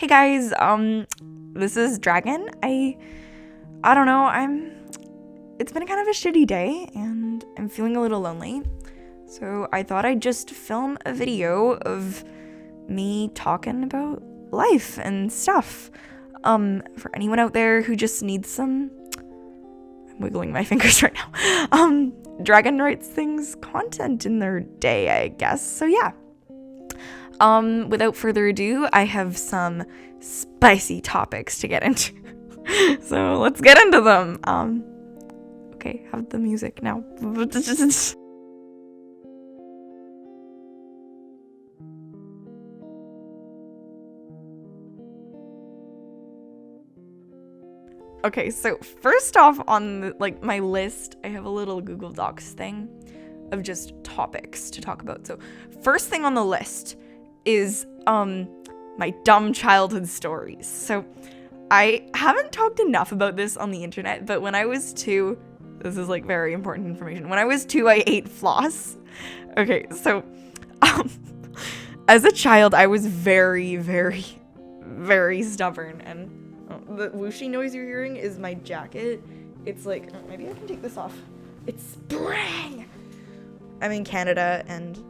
Hey guys, this is Dragon. I don't know, it's been kind of a shitty day and I'm feeling a little lonely. So I thought I'd just film a video of me talking about life and stuff. For anyone out there who just needs some, I'm wiggling my fingers right now, Dragon Writes Things content in their day, I guess. So yeah. Without further ado, I have some spicy topics to get into. So let's get into them. Okay, have the music now. Okay, so first off on my list, I have a little Google Docs thing of just topics to talk about. So first thing on the list is my dumb childhood stories. So I haven't talked enough about this on the internet, but when I was 2, this is very important information. When I was 2, I ate floss. Okay, so as a child, I was very, very, very stubborn, and the whooshy noise you're hearing is my jacket. It's maybe I can take this off. It's spring. I'm in Canada, and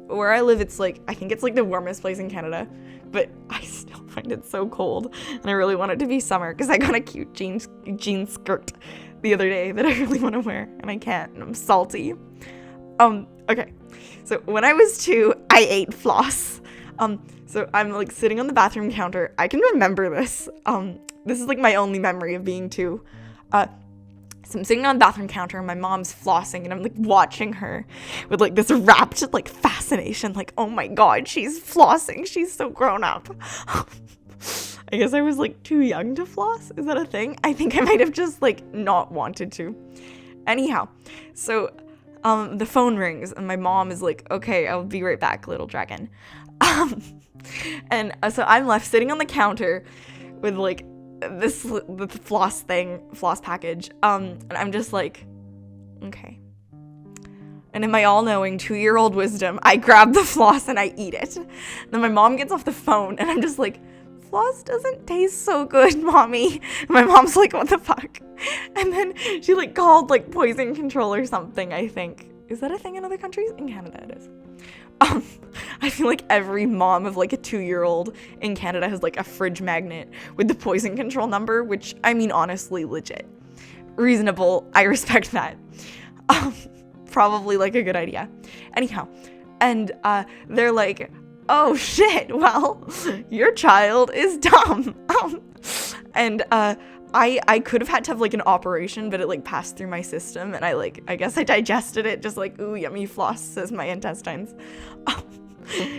where I live, it's I think it's the warmest place in Canada, but I still find it so cold, and I really want it to be summer because I got a cute jean skirt the other day that I really want to wear, and I can't, and I'm salty. Okay, so when I was 2, I ate floss. So I'm sitting on the bathroom counter. I can remember this. This is my only memory of being 2. So I'm sitting on the bathroom counter and my mom's flossing and I'm watching her with this rapt fascination, oh my god, she's flossing, she's so grown up. I guess I was too young to floss. Is that a thing? I think I might have just not wanted to. Anyhow, so the phone rings and my mom is okay, I'll be right back, little dragon. And so I'm left sitting on the counter with the floss package, and I'm just okay. And in my all-knowing 2-year-old wisdom, I grab the floss and I eat it. Then my mom gets off the phone and I'm just floss doesn't taste so good, mommy. And my mom's what the fuck? And then she called poison control or something, I think. Is that a thing in other countries? In Canada it is. I feel every mom of a 2-year-old in Canada has a fridge magnet with the poison control number, which I mean honestly legit. Reasonable, I respect that. Probably a good idea. Anyhow, and they're oh shit, well, your child is dumb. And I could have had to have an operation, but it passed through my system, and I guess I digested it just ooh, yummy floss, says my intestines.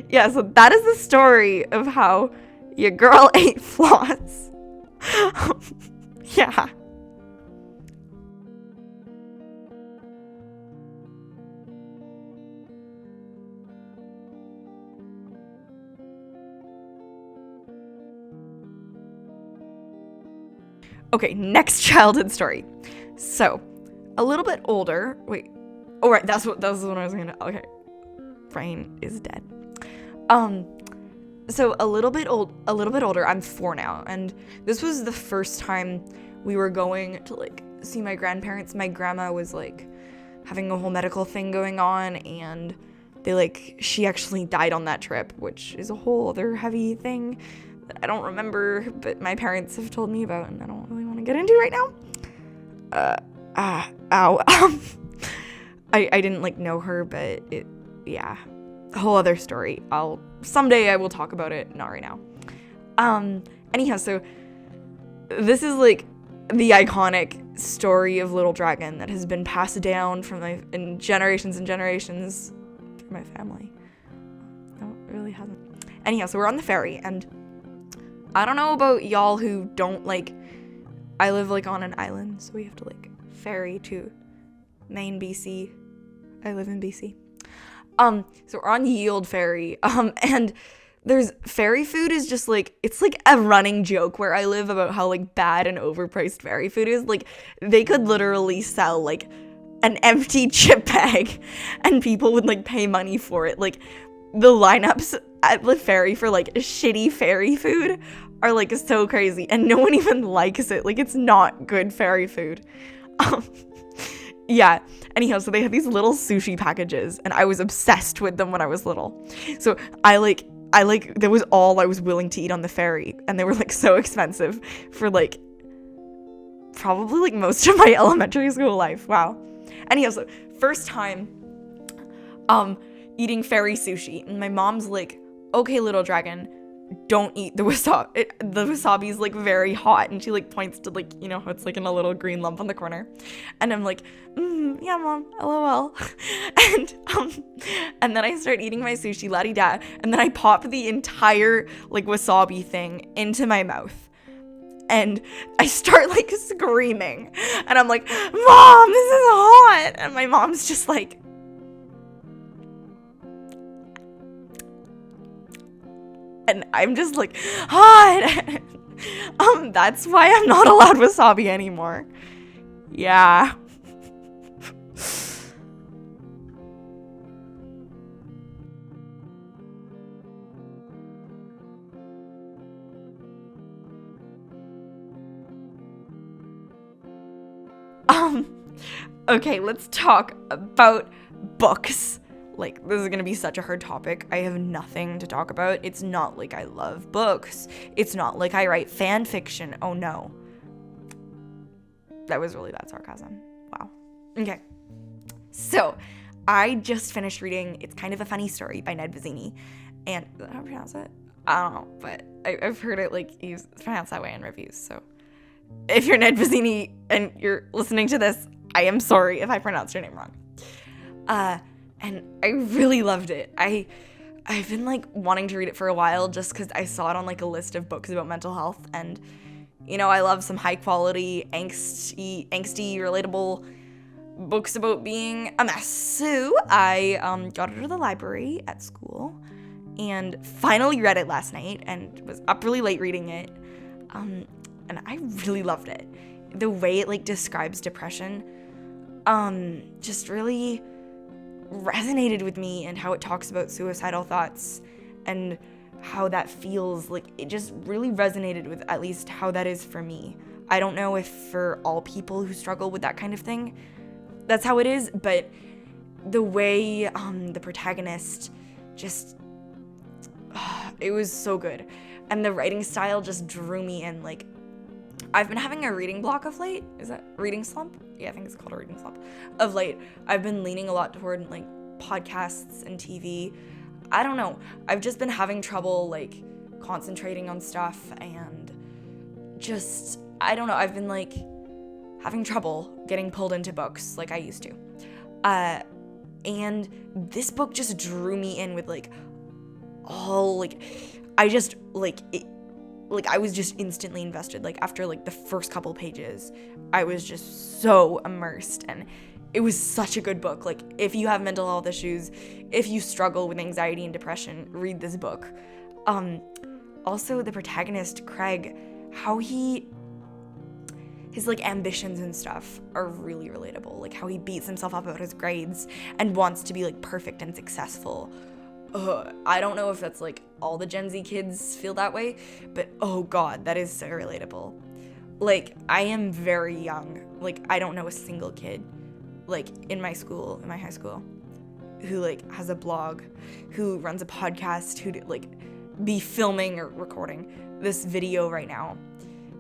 Yeah, so that is the story of how your girl ate floss. Yeah. Okay, next childhood story. So, a little bit older. Wait. Oh, right. That's what I was gonna. Okay. Brain is dead. So a little bit older. I'm 4 now, and this was the first time we were going to see my grandparents. My grandma was having a whole medical thing going on, and they she actually died on that trip, which is a whole other heavy thing that I don't remember, but my parents have told me about, and I don't really want to get into right now. Ow. I didn't know her, but yeah, a whole other story. Someday I will talk about it, not right now. Anyhow, so this is the iconic story of Little Dragon that has been passed down in generations and generations through my family. No, it really hasn't. Anyhow, so we're on the ferry, and I don't know about y'all who don't I live on an island, so we have to ferry to Maine, BC. I live in BC. So we're on Yield Ferry, and there's ferry food is just it's a running joke where I live about how bad and overpriced ferry food is. They could literally sell an empty chip bag and people would pay money for it. the lineups at the ferry for like shitty ferry food are like so crazy, and no one even likes it. Like, it's not good ferry food. Yeah. Anyhow, so they had these little sushi packages, and I was obsessed with them when I was little. So I that was all I was willing to eat on the ferry, and they were like so expensive for like probably like most of my elementary school life. Wow. Anyhow, so first time eating ferry sushi, and my mom's like, "Okay, little dragon, don't eat the wasabi. The wasabi's like very hot," and she like points to like, you know how it's like in a little green lump on the corner, and I'm like, yeah, mom, lol. And then I start eating my sushi, la-di-da, and then I pop the entire like wasabi thing into my mouth, and I start like screaming, and I'm like, "Mom, this is hot!" And my mom's just like, and I'm just like, hot. That's why I'm not allowed wasabi anymore. Yeah. Okay, let's talk about books. Like, this is gonna be such a hard topic. I have nothing to talk about. It's not like I love books. It's not like I write fan fiction. Oh no. That was really bad sarcasm. Wow. Okay. So, I just finished reading It's Kind of a Funny Story by Ned Vizzini. And, is that how I pronounce it? I don't know, but I've heard it like pronounced that way in reviews. So, if you're Ned Vizzini and you're listening to this, I am sorry if I pronounced your name wrong. And I really loved it. I've been like wanting to read it for a while just because I saw it on like a list of books about mental health, and you know, I love some high quality, angsty, relatable books about being a mess. So I got it to the library at school and finally read it last night and was up really late reading it. And I really loved it. The way it like describes depression just really resonated with me, and how it talks about suicidal thoughts and how that feels. Like, it just really resonated with at least how that is for me. I don't know if for all people who struggle with that kind of thing that's how it is, but the way the protagonist just it was so good, and the writing style just drew me in. Like, I've been having a reading block of late. Is that reading slump? Yeah, I think it's called a reading slump. Of late, I've been leaning a lot toward like podcasts and TV. I don't know. I've just been having trouble like concentrating on stuff, and just, I don't know. I've been like having trouble getting pulled into books like I used to. And this book just drew me in with like all like, I just like it. Like, I was just instantly invested. Like, after, like, the first couple pages, I was just so immersed, and it was such a good book. Like, if you have mental health issues, if you struggle with anxiety and depression, read this book. Also, the protagonist, Craig, how his, like, ambitions and stuff are really relatable. Like, how he beats himself up about his grades and wants to be, like, perfect and successful. I don't know if that's like all the Gen Z kids feel that way, but oh god, that is so relatable. Like, I am very young. Like, I don't know a single kid like in my high school, who like has a blog, who runs a podcast, who like be filming or recording this video right now.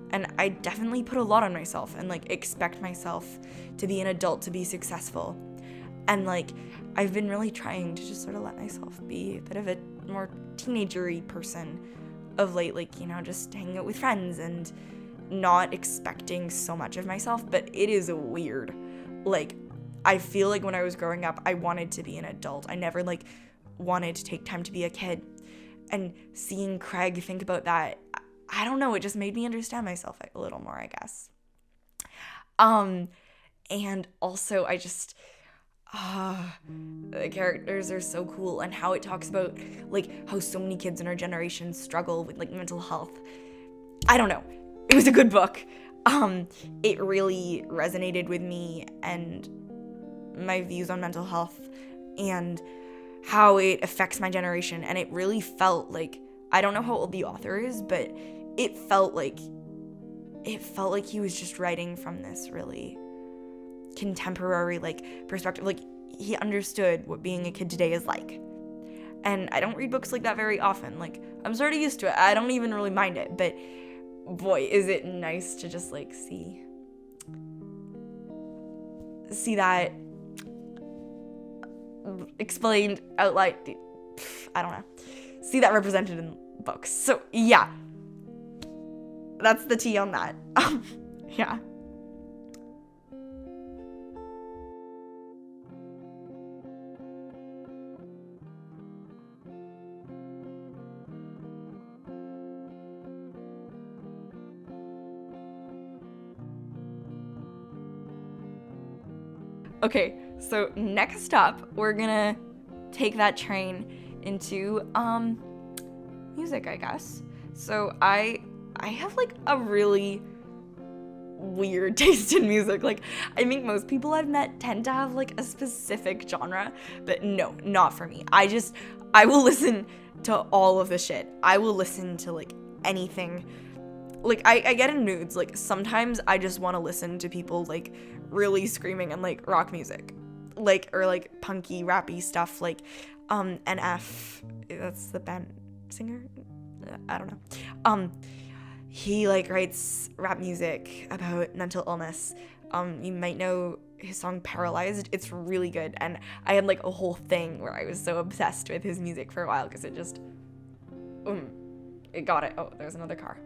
And I definitely put a lot on myself and like expect myself to be an adult, to be successful. And like, I've been really trying to just sort of let myself be a bit of a more teenager-y person of late, like, you know, just hanging out with friends and not expecting so much of myself. But it is weird. Like, I feel like when I was growing up, I wanted to be an adult. I never like wanted to take time to be a kid. And seeing Craig think about that, I don't know, it just made me understand myself a little more, I guess. And also I just, the characters are so cool, and how it talks about like how so many kids in our generation struggle with like mental health. I don't know. It was a good book. It really resonated with me and my views on mental health, and how it affects my generation. And it really felt like, I don't know how old the author is, but it felt like he was just writing from this really contemporary like perspective. Like, he understood what being a kid today is like. And I don't read books like that very often. Like, I'm sort of used to it. I don't even really mind it, but boy, is it nice to just like see that explained out loud. I don't know. See that represented in books. So yeah, that's the tea on that. Yeah. Okay, so next up, we're gonna take that train into music, I guess. So I have like a really weird taste in music. Like, I think most people I've met tend to have like a specific genre, but no, not for me. I will listen to all of the shit. I will listen to like anything. Like, I get in moods. Like, sometimes I just want to listen to people like really screaming and like rock music, like, or like punky rappy stuff, like NF, that's the band singer, I don't know. He like writes rap music about mental illness. You might know his song Paralyzed. It's really good, and I had like a whole thing where I was so obsessed with his music for a while because it just it got it. Oh, there's another car.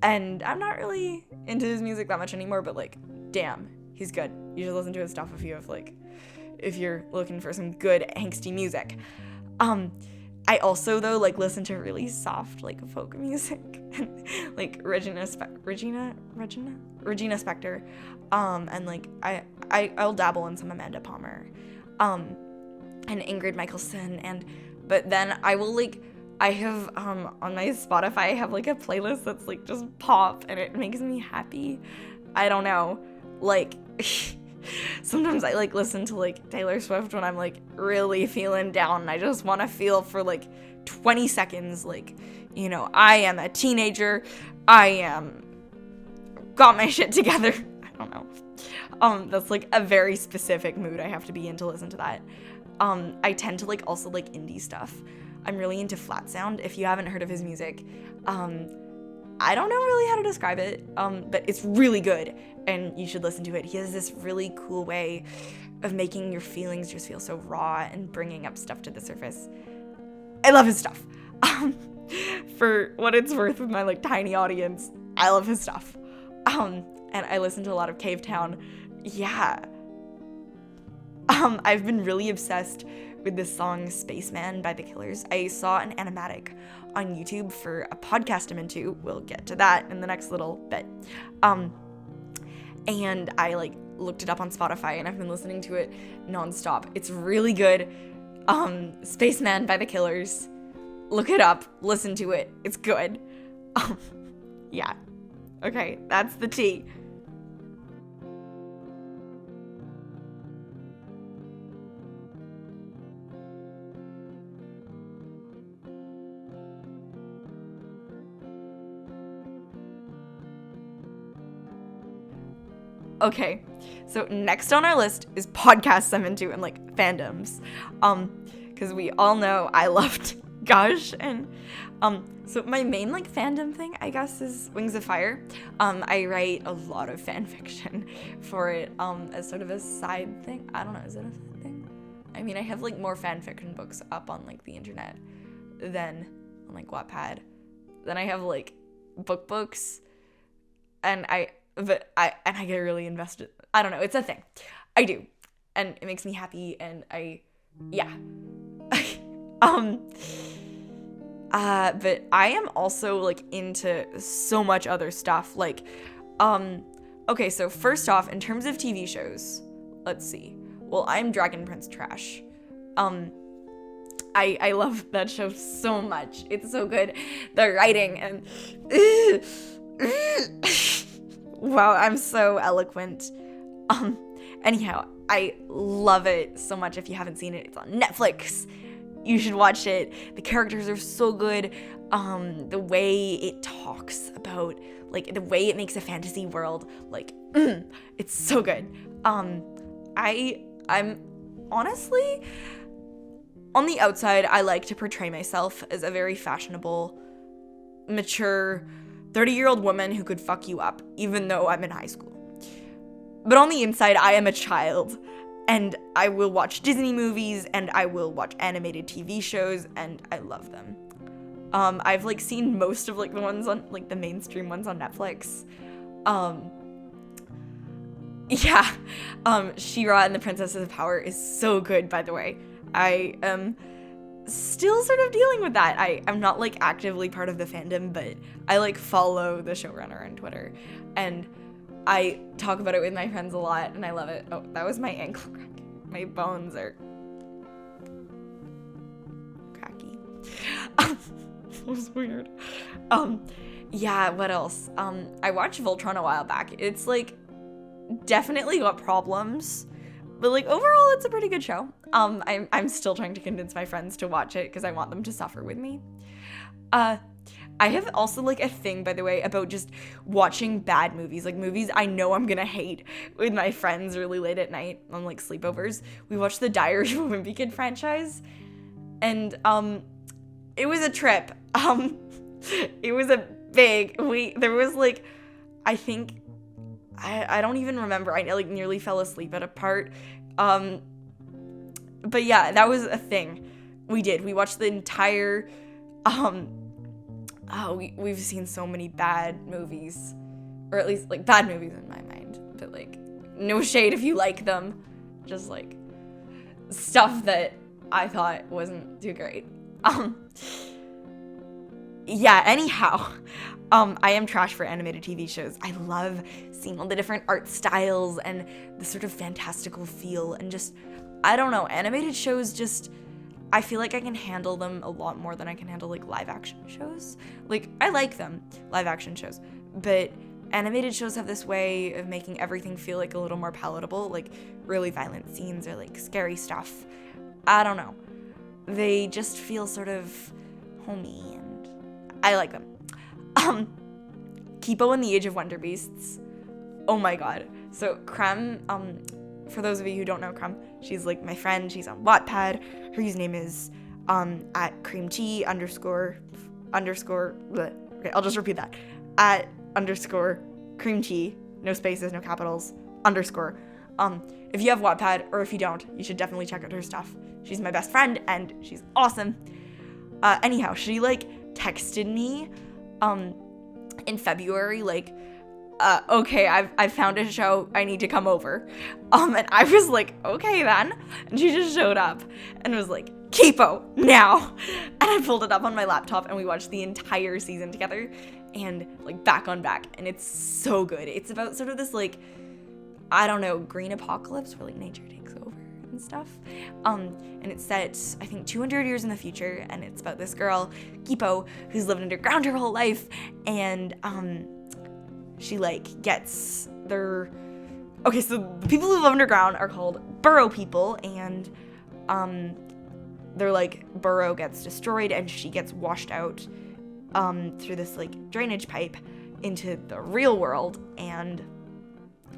And I'm not really into his music that much anymore, but like, damn, he's good. You should listen to his stuff if you're looking for some good angsty music. I also, though, like, listen to really soft, like, folk music, like Regina Spektor, and like I'll dabble in some Amanda Palmer, and Ingrid Michaelson, but then I will like. I have, on my Spotify, I have, like, a playlist that's, like, just pop, and it makes me happy. I don't know. Like, sometimes I, like, listen to, like, Taylor Swift when I'm, like, really feeling down, and I just want to feel for, like, 20 seconds, like, you know, I am a teenager, got my shit together. I don't know. That's, like, a very specific mood I have to be in to listen to that. I tend to, like, also like indie stuff. I'm really into Flat Sound. If you haven't heard of his music, I don't know really how to describe it, but it's really good, and you should listen to it. He has this really cool way of making your feelings just feel so raw and bringing up stuff to the surface. I love his stuff. For what it's worth with my, like, tiny audience, I love his stuff. And I listen to a lot of Cave Town. Yeah. I've been really obsessed with this song Spaceman by The Killers. I saw an animatic on YouTube for a podcast I'm into. We'll get to that in the next little bit. And I like looked it up on Spotify, and I've been listening to it nonstop. It's really good. Spaceman by The Killers. Look it up. Listen to it. It's good. Yeah. Okay, that's the tea. Okay, so next on our list is podcasts I'm into and like fandoms, because we all know I loved Gush, and so my main like fandom thing I guess is Wings of Fire. I write a lot of fan fiction for it as sort of a side thing. I don't know, is it a side thing? I mean, I have like more fan fiction books up on like the internet than on like Wattpad. Then I have like books, and I get really invested. I don't know, it's a thing. I do. And it makes me happy, and yeah. But I am also like into so much other stuff. Like, okay, so first off, in terms of TV shows, let's see. Well, I'm Dragon Prince trash. I love that show so much. It's so good. The writing and wow, I'm so eloquent. Anyhow, I love it so much. If you haven't seen it, it's on Netflix. You should watch it. The characters are so good. The way it talks about, like, the way it makes a fantasy world, like, it's so good. I'm honestly, on the outside, I like to portray myself as a very fashionable, mature, 30-year-old woman who could fuck you up, even though I'm in high school. But on the inside, I am a child, and I will watch Disney movies, and I will watch animated TV shows, and I love them. I've, like, seen most of, like, the ones on, like, the mainstream ones on Netflix. She-Ra and the Princesses of Power is so good, by the way. I am still sort of dealing with that. I'm not, like, actively part of the fandom, but I, like, follow the showrunner on Twitter, and I talk about it with my friends a lot, and I love it. Oh, that was my ankle crack. My bones are cracky. That was weird. What else? I watched Voltron a while back. It's, like, definitely got problems, but, like, overall, it's a pretty good show. I'm still trying to convince my friends to watch it because I want them to suffer with me. I have also, like, a thing, by the way, about just watching bad movies, like, movies I know I'm gonna hate, with my friends really late at night on, like, sleepovers. We watched the Diary of a Wimpy Kid franchise, and, it was a trip. It was a big, there was, like, I think, I don't even remember, I, like, nearly fell asleep at a part, but yeah, that was a thing we did. We watched the entire, we've seen so many bad movies, or at least, like, bad movies in my mind, but, like, no shade if you like them, just, like, stuff that I thought wasn't too great. Anyhow, I am trash for animated TV shows. I love seeing all the different art styles and the sort of fantastical feel, and just, I don't know, animated shows just, I feel like I can handle them a lot more than I can handle, like, live action shows. Like, I like them, live action shows, but animated shows have this way of making everything feel, like, a little more palatable, like, really violent scenes or, like, scary stuff. I don't know. They just feel sort of homey, and I like them. Kipo and the Age of Wonder Beasts. Oh my god. So, Creme, for those of you who don't know Creme, she's, like, my friend. She's on Wattpad. Her username is at creamtea __ okay, I'll just repeat that. At _creamtea, no spaces, no capitals, _. If you have Wattpad, or if you don't, you should definitely check out her stuff. She's my best friend, and she's awesome. Anyhow, she, like, texted me in February, like, okay, I've found a show, I need to come over. And I was like, okay then. And she just showed up and was like, Kipo, now. And I pulled it up on my laptop and we watched the entire season together, and, like, back on back. And it's so good. It's about sort of this, like, I don't know, green apocalypse where, like, nature takes over and stuff. And it's set, I think, 200 years in the future, and it's about this girl, Kipo, who's lived underground her whole life, and, she, like, gets their... Okay, so the people who live underground are called burrow people, and, their, like, burrow gets destroyed, and she gets washed out, through this, like, drainage pipe into the real world, and...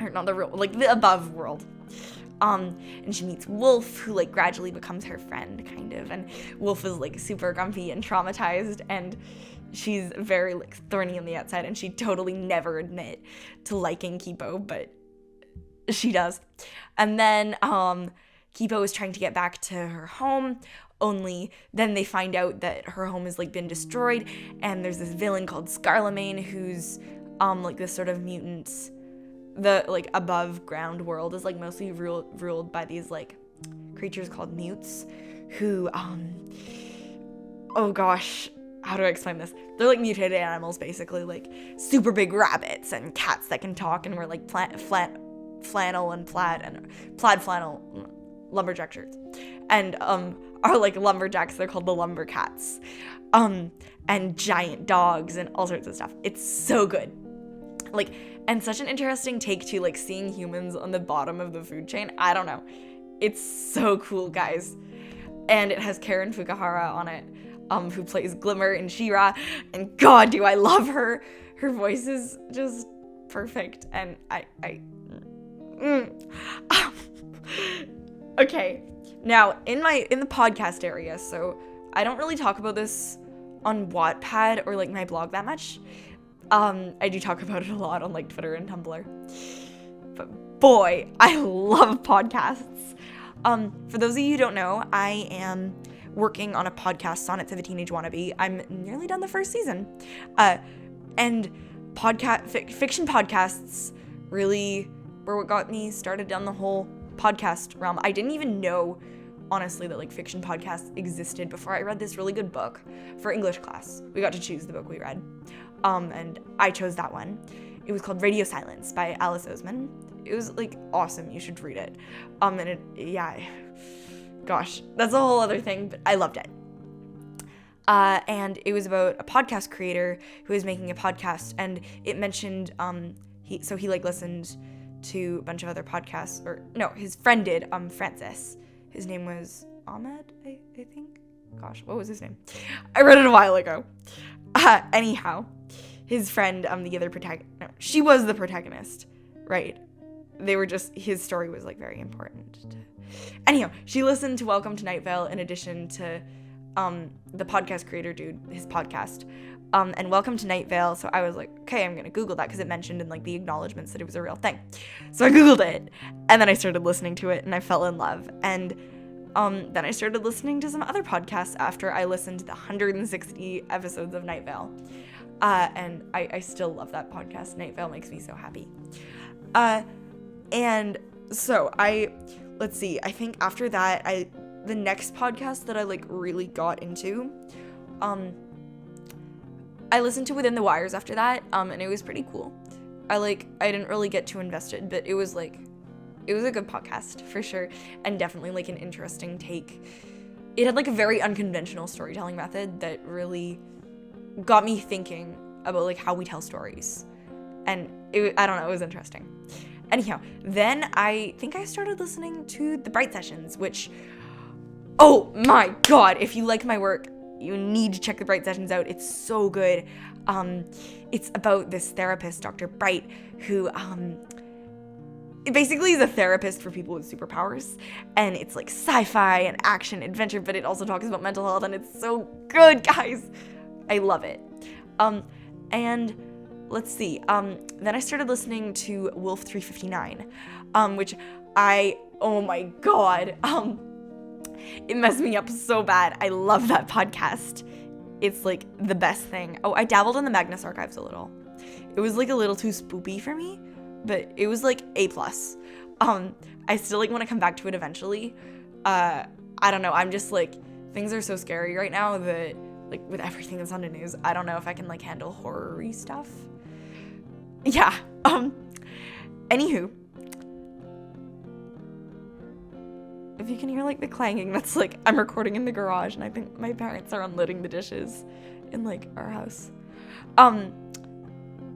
Or not the real, like, the above world. And she meets Wolf, who, like, gradually becomes her friend, kind of, and Wolf is, like, super grumpy and traumatized, and she's very, like, thorny on the outside, and she totally never admit to liking Kipo, but she does. And then, Kipo is trying to get back to her home, only then they find out that her home has, like, been destroyed, and there's this villain called Scarlemagne, who's, like, this sort of mutant... The, like, above ground world is, like, mostly ruled by these, like, creatures called mutes, who, oh gosh, how do I explain this? They're, like, mutated animals, basically, like, super big rabbits and cats that can talk and wear, like, flannel and plaid flannel lumberjack shirts, and, are, like, lumberjacks. They're called the lumbercats, and giant dogs and all sorts of stuff. It's so good. Like, And such an interesting take to like seeing humans on the bottom of the food chain. I don't know. It's so cool, guys. And it has Karen Fukuhara on it, who plays Glimmer in She-Ra. And God, do I love her. Her voice is just perfect. And Okay. Now, in the podcast area, so I don't really talk about this on Wattpad or like my blog that much. I do talk about it a lot on like Twitter and Tumblr. But boy, I love podcasts. For those of you who don't know, I am working on a podcast, Sonnets of a Teenage Wannabe. I'm nearly done the first season. And fiction podcasts really were what got me started down the whole podcast realm. I didn't even know, honestly, that like fiction podcasts existed before I read this really good book for English class. We got to choose the book we read. And I chose that one. It was called Radio Silence by Alice Oseman. It was like awesome. You should read it. Gosh, that's a whole other thing, but I loved it. And it was about a podcast creator who was making a podcast, and it mentioned he like listened to a bunch of other podcasts, or no, his friend did, Francis. His name was Ahmed, I think. Gosh, what was his name? I read it a while ago. Anyhow, his friend, the other protagonist, no, she was the protagonist, right? They were just, his story was like very important. Anyhow, she listened to Welcome to Night Vale in addition to the podcast creator dude, his podcast, and Welcome to Night Vale. So I was like, okay, I'm gonna Google that because it mentioned in like the acknowledgements that it was a real thing. So I Googled it, and then I started listening to it, and I fell in love. And then I started listening to some other podcasts after I listened to the 160 episodes of Night Vale. And I still love that podcast. Night Vale makes me so happy. And so let's see, I think after that, the next podcast that I like really got into, I listened to Within the Wires after that, and it was pretty cool. I didn't really get too invested, but it was a good podcast for sure, and definitely like an interesting take. It had like a very unconventional storytelling method that really got me thinking about like how we tell stories, and I don't know, it was interesting. Anyhow, then I think I started listening to the Bright Sessions, which, oh my God, if you like my work, you need to check the Bright Sessions out. It's so good. It's about this therapist, Dr. Bright, who basically is a therapist for people with superpowers, and it's like sci-fi and action adventure, but it also talks about mental health, and it's so good, guys. I love it. And let's see, then I started listening to Wolf 359, which oh my God, it messed me up so bad. I love that podcast. It's like the best thing. Oh, I dabbled in the Magnus Archives a little. It was like a little too spoopy for me, but it was like A+. I still like want to come back to it eventually. I don't know, I'm just like, things are so scary right now that like with everything that's on the news, I don't know if I can like handle horror-y stuff. Yeah. Anywho, if you can hear like the clanging, that's like I'm recording in the garage, and I think my parents are unloading the dishes in like our house.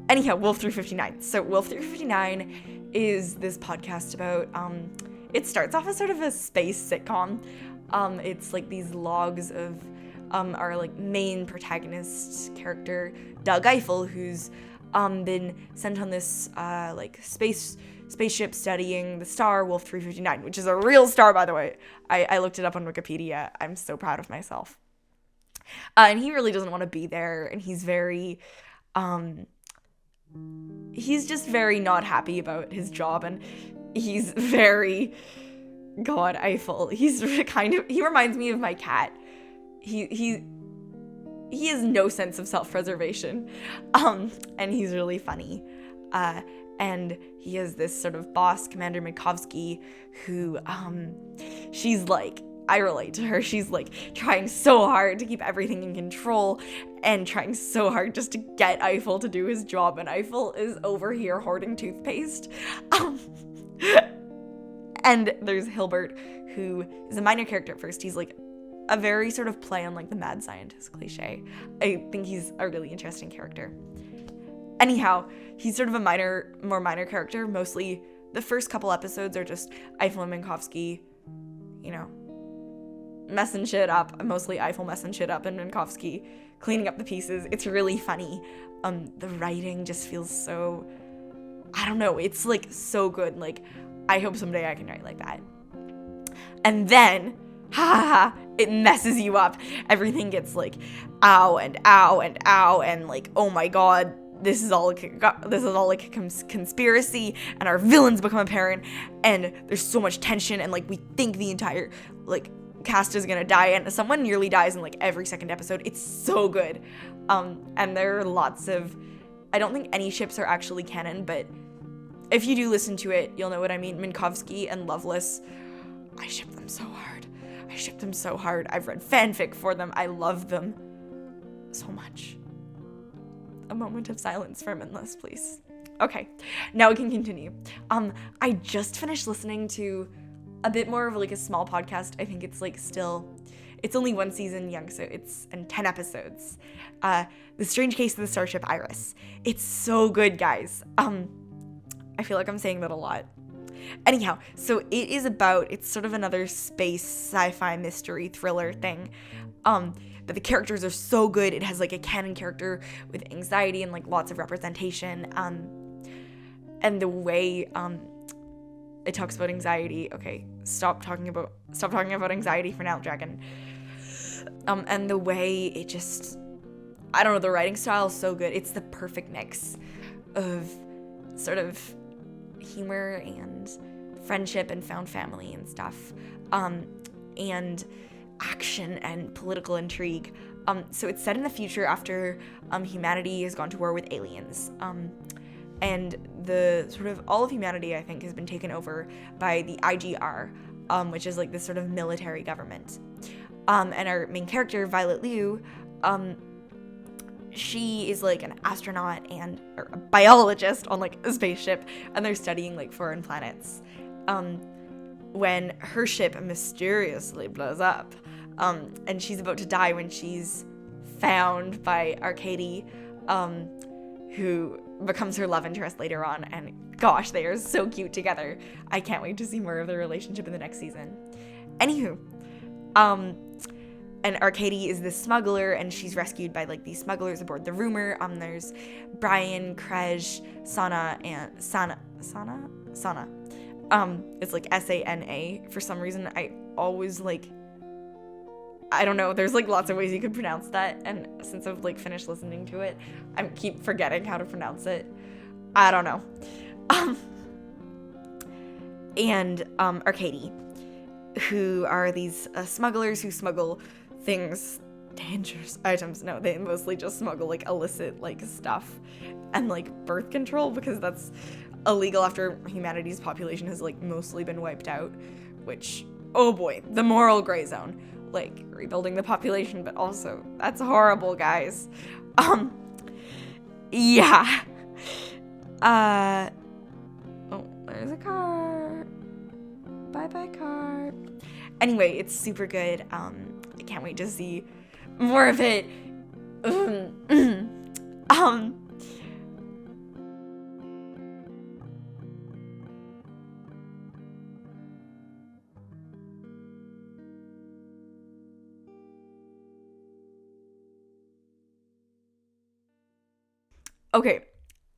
Anyhow, Wolf 359. So Wolf 359 is this podcast about it starts off as sort of a space sitcom. It's like these logs of our like main protagonist character, Doug Eiffel, who's been sent on this like spaceship studying the star Wolf 359, which is a real star, by the way. I looked it up on Wikipedia. I'm so proud of myself. And he really doesn't want to be there, and he's very he's just very not happy about his job, and he's very, God, Eiffel. He reminds me of my cat. He has no sense of self-preservation, and he's really funny, and he has this sort of boss, Commander Mikovsky, who, she's like, I relate to her. She's like trying so hard to keep everything in control and trying so hard just to get Eiffel to do his job, and Eiffel is over here hoarding toothpaste. And there's Hilbert, who is a minor character at first. He's like a very sort of play on like the mad scientist cliche. I think he's a really interesting character. Anyhow, he's sort of a more minor character. Mostly the first couple episodes are just Eiffel and Minkowski, messing shit up. Mostly Eiffel messing shit up and Minkowski cleaning up the pieces. It's really funny. The writing just feels so, I don't know, it's like so good. Like, I hope someday I can write like that. And then, it messes you up. Everything gets like, ow and ow and ow, and like, oh my god, this is all like a conspiracy, and our villains become apparent, and there's so much tension, and like we think the entire like cast is gonna die, and someone nearly dies in like every second episode. It's so good. And there are lots of, I don't think any ships are actually canon, but if you do listen to it, you'll know what I mean. Minkowski and Loveless, I ship them so hard. I've read fanfic for them. I love them so much. A moment of silence for Minless, please. Okay, now we can continue. I just finished listening to a bit more of like a small podcast. I think it's like it's only one season young, so it's in 10 episodes. The Strange Case of the Starship Iris. It's so good, guys. I feel like I'm saying that a lot. Anyhow, so it's sort of another space sci-fi mystery thriller thing. But the characters are so good. It has like a canon character with anxiety and like lots of representation. And the way it talks about anxiety. Okay, stop talking about anxiety for now, Dragon. And the way it just, I don't know, the writing style is so good. It's the perfect mix of sort of humor and friendship and found family and stuff, and action and political intrigue. So it's set in the future after humanity has gone to war with aliens, and the sort of all of humanity, I think, has been taken over by the IGR, which is like this sort of military government. And our main character, Violet Liu, she is like an astronaut or a biologist on like a spaceship, and they're studying like foreign planets. When her ship mysteriously blows up, and she's about to die when she's found by Arcady, who becomes her love interest later on, and gosh, they are so cute together. I can't wait to see more of their relationship in the next season. Anywho, and Arcady is this smuggler, and she's rescued by like these smugglers aboard the Rumor. There's Brian, Krej, Sana. It's like Sana. For some reason, I always like, I don't know, there's like lots of ways you could pronounce that, and since I've like finished listening to it, I keep forgetting how to pronounce it. I don't know. And Arcady, who are these smugglers who smuggle things, dangerous items. No, they mostly just smuggle like illicit like stuff and like birth control, because that's illegal after humanity's population has like mostly been wiped out, which, oh boy, the moral gray zone. Like rebuilding the population, but also that's horrible, guys. Yeah. Oh, there's a car. Bye car. Anyway, it's super good. I can't wait to see more of it. Okay,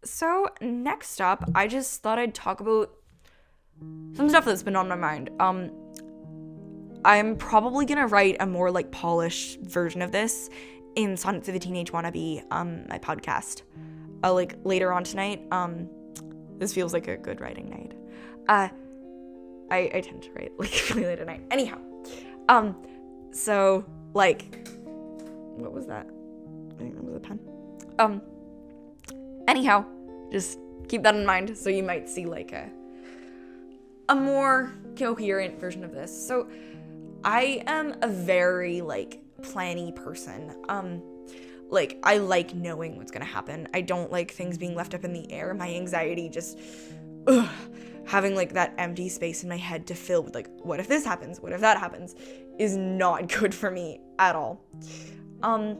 so next up, I just thought I'd talk about some stuff that's been on my mind. I'm probably gonna write a more like polished version of this in Sonnets of a Teenage Wannabe, my podcast, like later on tonight. This feels like a good writing night. I tend to write like really late at night. Anyhow, so like, what was that? I think that was a pen. Anyhow, just keep that in mind, so you might see like a more coherent version of this. So I am a very like planny person. Like I like knowing what's gonna happen. I don't like things being left up in the air. My anxiety just having like that empty space in my head to fill with like, what if this happens? What if that happens? Is not good for me at all. And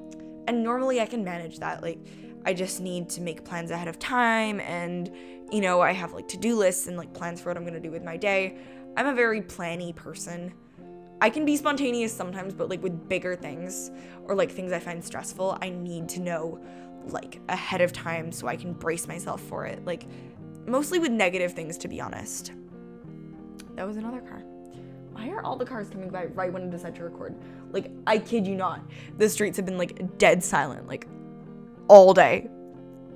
normally I can manage that. Like I just need to make plans ahead of time, and, you know, I have like to-do lists and like plans for what I'm gonna do with my day. I'm a very planny person. I can be spontaneous sometimes, but like with bigger things or like things I find stressful, I need to know like ahead of time so I can brace myself for it. Like mostly with negative things, to be honest. That was another car. Why are all the cars coming by right when I decide to record? Like, I kid you not. The streets have been like dead silent like all day.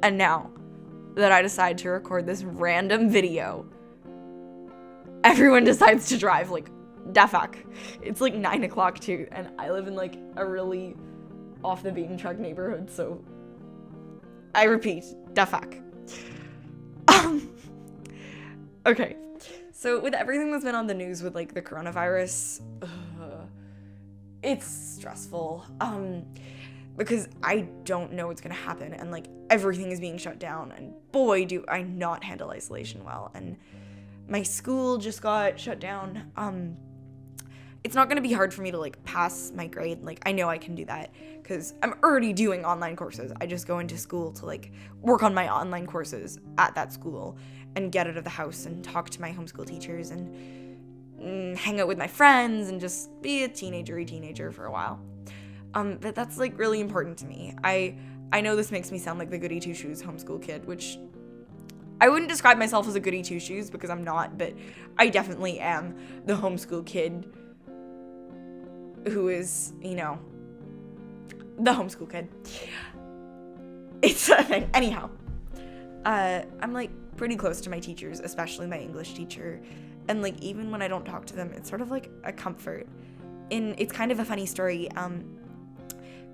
And now that I decide to record this random video, everyone decides to drive. Like, da fuck. It's like 9 o'clock too, and I live in like a really off the beaten track neighborhood, so I repeat, da fuck. Okay, so with everything that's been on the news with like the coronavirus, it's stressful, because I don't know what's gonna happen, and like everything is being shut down, and boy do I not handle isolation well, and my school just got shut down. It's not gonna be hard for me to like pass my grade. Like, I know I can do that because I'm already doing online courses. I just go into school to like work on my online courses at that school and get out of the house and talk to my homeschool teachers and hang out with my friends and just be a teenager for a while. But that's like really important to me. I know this makes me sound like the goody two-shoes homeschool kid, which I wouldn't describe myself as a goody two-shoes because I'm not, but I definitely am the homeschool kid who is, you know, the homeschool kid. It's a thing. Anyhow, I'm like pretty close to my teachers, especially my English teacher, and like even when I don't talk to them, it's sort of like a comfort. It's kind of a funny story.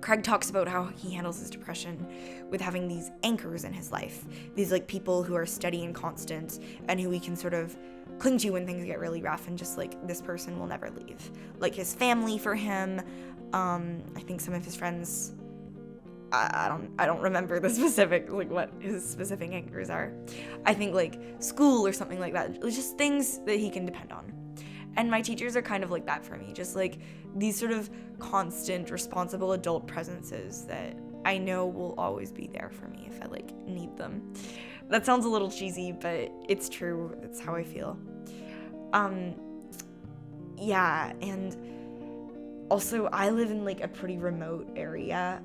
Craig talks about how he handles his depression with having these anchors in his life, these like people who are steady and constant and who he can sort of cling to when things get really rough, and just like this person will never leave. Like his family for him, I think some of his friends, I don't remember the specific, like what his specific anchors are. I think like school or something like that. It's just things that he can depend on. And my teachers are kind of like that for me, just like these sort of constant, responsible adult presences that I know will always be there for me if I like need them. That sounds a little cheesy, but it's true. That's how I feel. Yeah, and also I live in like a pretty remote area.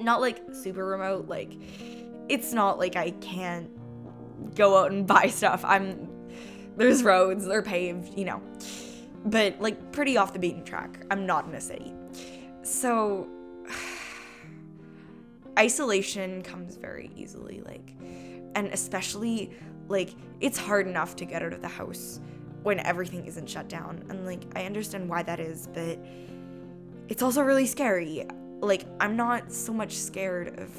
Not like super remote, like it's not like I can't go out and buy stuff. There's roads, they're paved, you know, but like pretty off the beaten track. I'm not in a city. So isolation comes very easily, like, and especially like it's hard enough to get out of the house when everything isn't shut down, and like I understand why that is, but it's also really scary. Like, I'm not so much scared of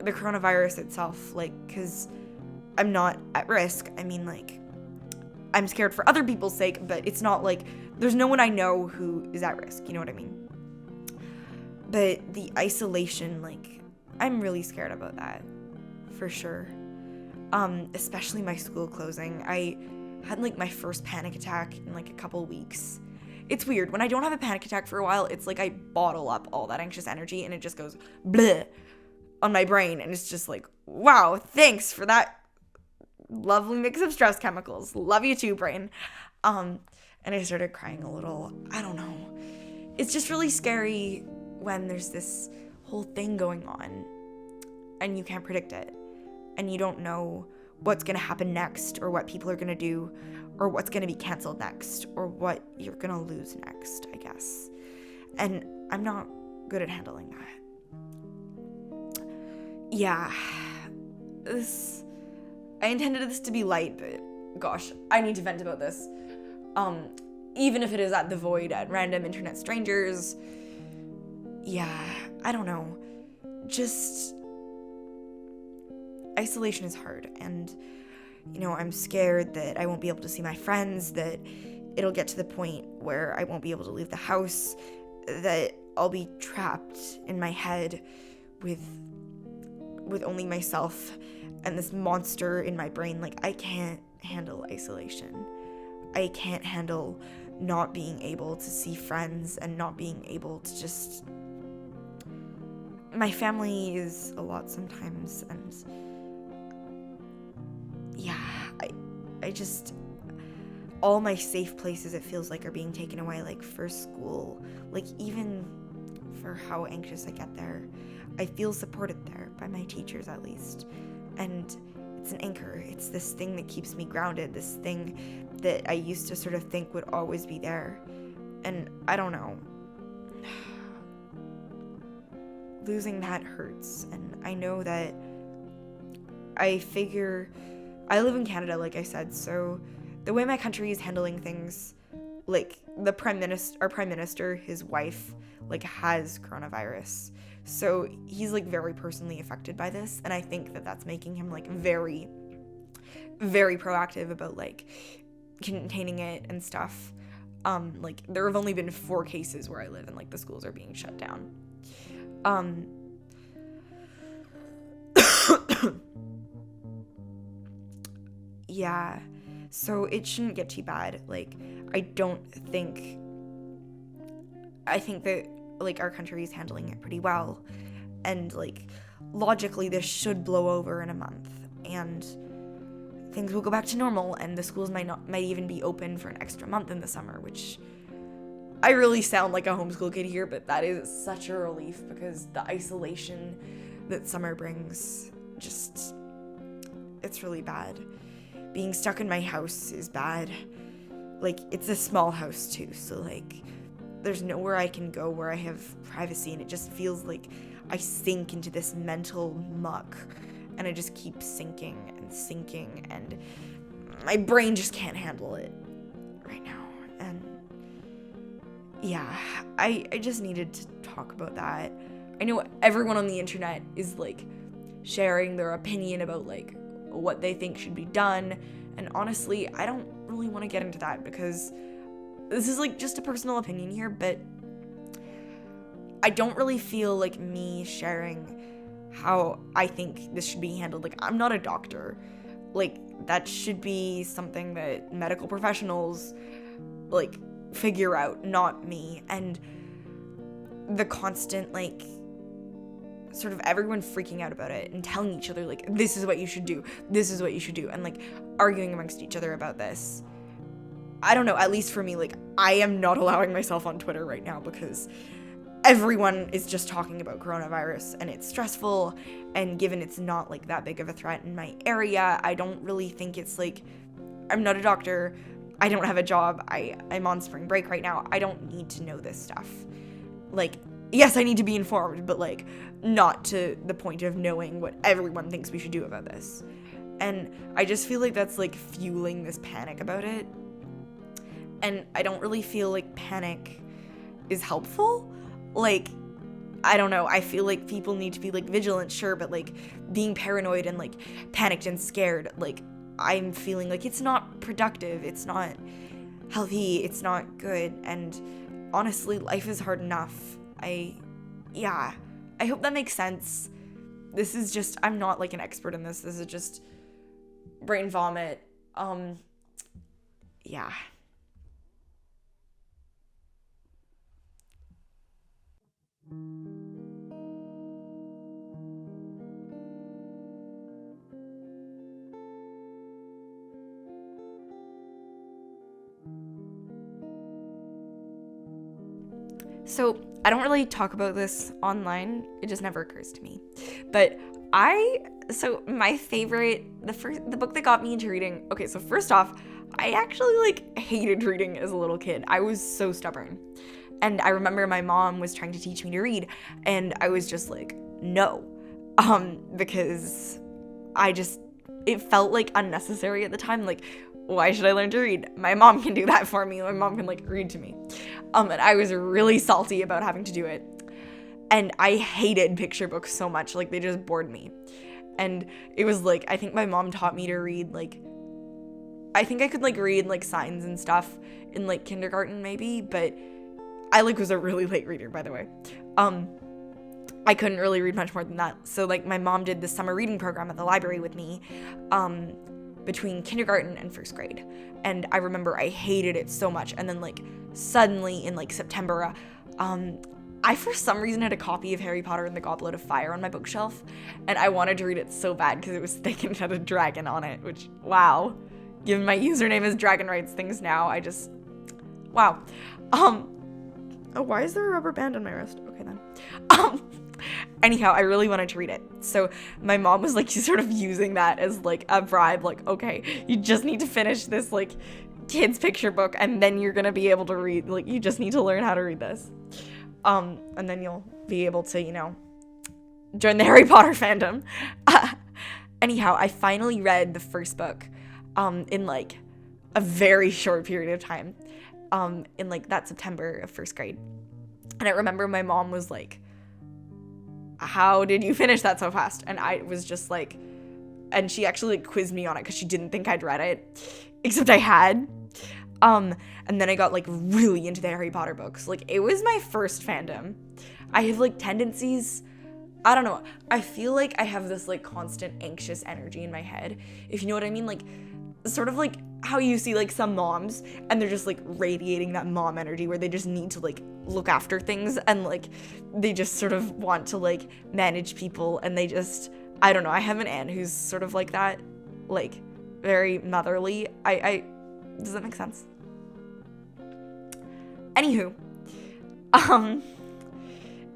the coronavirus itself, like, because I'm not at risk. I mean, like, I'm scared for other people's sake, but it's not like there's no one I know who is at risk, you know what I mean? But the isolation, like, I'm really scared about that, for sure. Especially my school closing. I had like my first panic attack in like a couple weeks. It's weird. When I don't have a panic attack for a while, it's like I bottle up all that anxious energy and it just goes bleh on my brain, and it's just like, wow, thanks for that lovely mix of stress chemicals. Love you too, brain. And I started crying a little. I don't know. It's just really scary when there's this whole thing going on and you can't predict it, and you don't know what's going to happen next, or what people are going to do, or what's going to be canceled next, or what you're going to lose next, I guess. And I'm not good at handling that. Yeah. I intended this to be light, but gosh, I need to vent about this. Even if it is at the void, at random internet strangers. Yeah, I don't know. Just isolation is hard, and you know, I'm scared that I won't be able to see my friends, that it'll get to the point where I won't be able to leave the house, that I'll be trapped in my head with only myself and this monster in my brain. Like, I can't handle isolation. I can't handle not being able to see friends and not being able to just my family is a lot sometimes, and yeah, I just, all my safe places, it feels like, are being taken away, like for school, like even for how anxious I get there. I feel supported there by my teachers, at least, and it's an anchor. It's this thing that keeps me grounded, this thing that I used to sort of think would always be there. And I don't know, losing that hurts. And I know that I live in Canada, like I said, so the way my country is handling things, like our prime minister, his wife, like has coronavirus. So he's like very personally affected by this, and I think that that's making him like very, very proactive about like containing it and stuff. Like there have only been 4 cases where I live, and like the schools are being shut down. Yeah, so it shouldn't get too bad. Like I think that like our country is handling it pretty well, and like logically this should blow over in a month and things will go back to normal, and the schools might even be open for an extra month in the summer, which I really sound like a homeschool kid here, but that is such a relief, because the isolation that summer brings, just, it's really bad. Being stuck in my house is bad. Like, it's a small house too, so like there's nowhere I can go where I have privacy, and it just feels like I sink into this mental muck, and I just keep sinking, and my brain just can't handle it right now. And yeah, I just needed to talk about that. I know everyone on the internet is like sharing their opinion about like what they think should be done, and honestly, I don't really want to get into that, because this is like just a personal opinion here, but I don't really feel like me sharing how I think this should be handled. Like, I'm not a doctor. Like, that should be something that medical professionals like figure out, not me. And the constant like sort of everyone freaking out about it and telling each other like, this is what you should do, and like arguing amongst each other about this. I don't know, at least for me, like I am not allowing myself on Twitter right now, because everyone is just talking about coronavirus, and it's stressful, and given it's not like that big of a threat in my area, I don't really think it's like, I'm not a doctor, I don't have a job, I'm on spring break right now, I don't need to know this stuff. Like, yes, I need to be informed, but like not to the point of knowing what everyone thinks we should do about this. And I just feel like that's like fueling this panic about it. And I don't really feel like panic is helpful. Like, I don't know, I feel like people need to be like vigilant, sure, but like being paranoid and like panicked and scared, like I'm feeling like it's not productive, it's not healthy, it's not good. And honestly, life is hard enough. I hope that makes sense. This is just, I'm not like an expert in this is just brain vomit. Yeah. So I don't really talk about this online. It just never occurs to me. But my favorite, the book that got me into reading, okay, so first off, I actually like hated reading as a little kid. I was so stubborn. And I remember my mom was trying to teach me to read, and I was just like, no. Because it felt like unnecessary at the time. Like, why should I learn to read? My mom can do that for me. My mom can like read to me. And I was really salty about having to do it. And I hated picture books so much. Like, they just bored me. And it was like, I think my mom taught me to read, like, I think I could like read like signs and stuff in like kindergarten maybe, but I like was a really late reader, by the way. I couldn't really read much more than that. So like my mom did this summer reading program at the library with me between kindergarten and first grade. And I remember I hated it so much. And then like suddenly in like September, I for some reason had a copy of Harry Potter and the Goblet of Fire on my bookshelf, and I wanted to read it so bad because it was thick and had a dragon on it, which, wow. Given my username is dragonwritesthings now, wow. Oh, why is there a rubber band on my wrist? Okay then. Anyhow, I really wanted to read it. So my mom was like sort of using that as like a bribe, like, okay, you just need to finish this like kids picture book and then you're gonna be able to read, like, you just need to learn how to read this. And then you'll be able to, join the Harry Potter fandom. Anyhow, I finally read the first book in like a very short period of time, in like that September of first grade. And I remember my mom was like, how did you finish that so fast? And I was just like, and she actually like quizzed me on it because she didn't think I'd read it, except I had. And then I got like really into the Harry Potter books. Like, it was my first fandom. I have like tendencies, I don't know, I feel like I have this like constant anxious energy in my head, if you know what I mean. Like, sort of like how you see like some moms and they're just like radiating that mom energy where they just need to like look after things and like they just sort of want to like manage people, and they just, I don't know, I have an aunt who's sort of like that, like very motherly. I does that make sense? Anywho,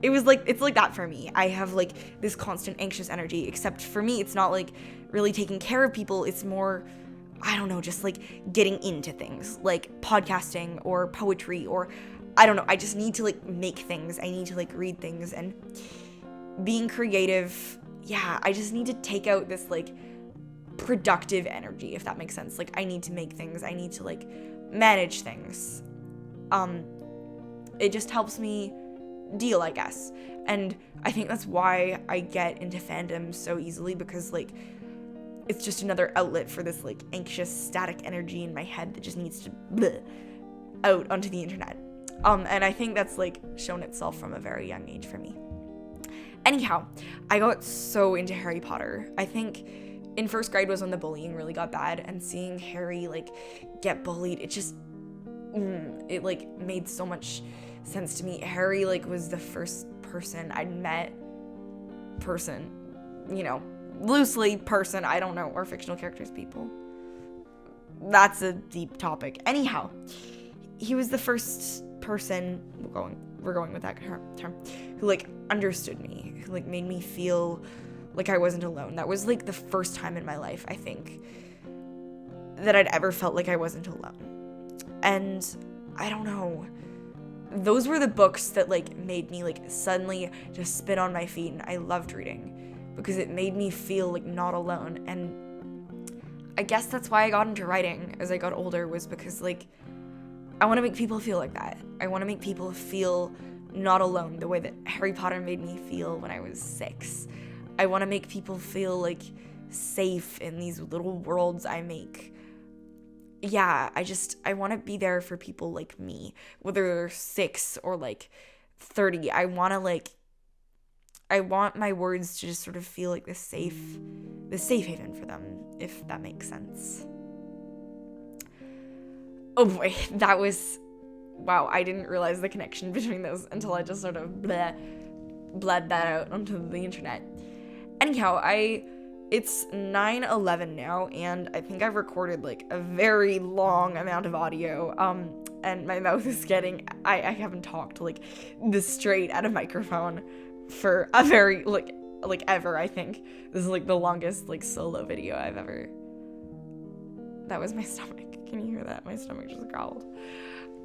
it's like that for me. I have like this constant anxious energy, except for me it's not like really taking care of people, it's more, I don't know, just like getting into things like podcasting or poetry, or I don't know, I just need to like make things, I need to like read things, and being creative, yeah, I just need to take out this like productive energy, if that makes sense. Like, I need to make things, I need to like manage things. It just helps me deal, I guess. And I think that's why I get into fandom so easily, because like it's just another outlet for this like anxious static energy in my head that just needs to bleh out onto the internet. And I think that's like shown itself from a very young age for me. Anyhow, I got so into Harry Potter. I think in first grade was when the bullying really got bad, and seeing Harry like get bullied, it just it like made so much sense to me. Harry like was the first person I'd met, loosely person, I don't know, or fictional characters, people. That's a deep topic. Anyhow, he was the first person, we're going with that term, who like understood me, who like made me feel like I wasn't alone. That was like the first time in my life, I think, that I'd ever felt like I wasn't alone. And I don't know, those were the books that like made me like suddenly just spin on my feet, and I loved reading because it made me feel like not alone. And I guess that's why I got into writing as I got older, was because like I want to make people feel like that. I want to make people feel not alone the way that Harry Potter made me feel when I was 6. I want to make people feel like safe in these little worlds I make. Yeah, I want to be there for people like me, whether they're 6 or like 30. I want my words to just sort of feel like the safe haven for them, if that makes sense. Oh boy, wow, I didn't realize the connection between those until I just sort of bled that out onto the internet. Anyhow, it's 9:11 now, and I think I've recorded like a very long amount of audio, and my mouth is getting, I haven't talked like this straight at a microphone for a very like ever. I think this is like the longest like solo video I've ever. That was my stomach. Can you hear that? My stomach just growled.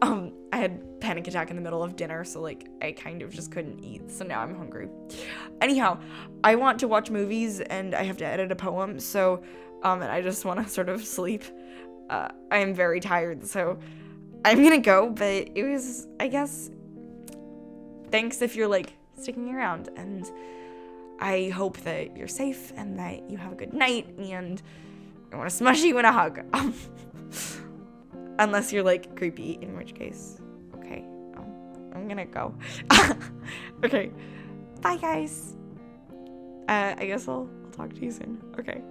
I had panic attack in the middle of dinner, so like I kind of just couldn't eat, so now I'm hungry. Anyhow, I want to watch movies and I have to edit a poem, so and I just want to sort of sleep. I am very tired, so I'm gonna go, but it was, I guess, thanks if you're like sticking around, and I hope that you're safe and that you have a good night, and I want to smush you in a hug. Unless you're like creepy, in which case, okay, I'm gonna go. Okay, bye guys. I guess I'll talk to you soon. Okay,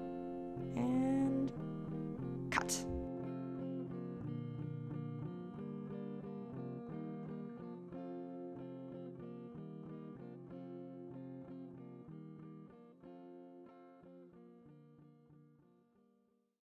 and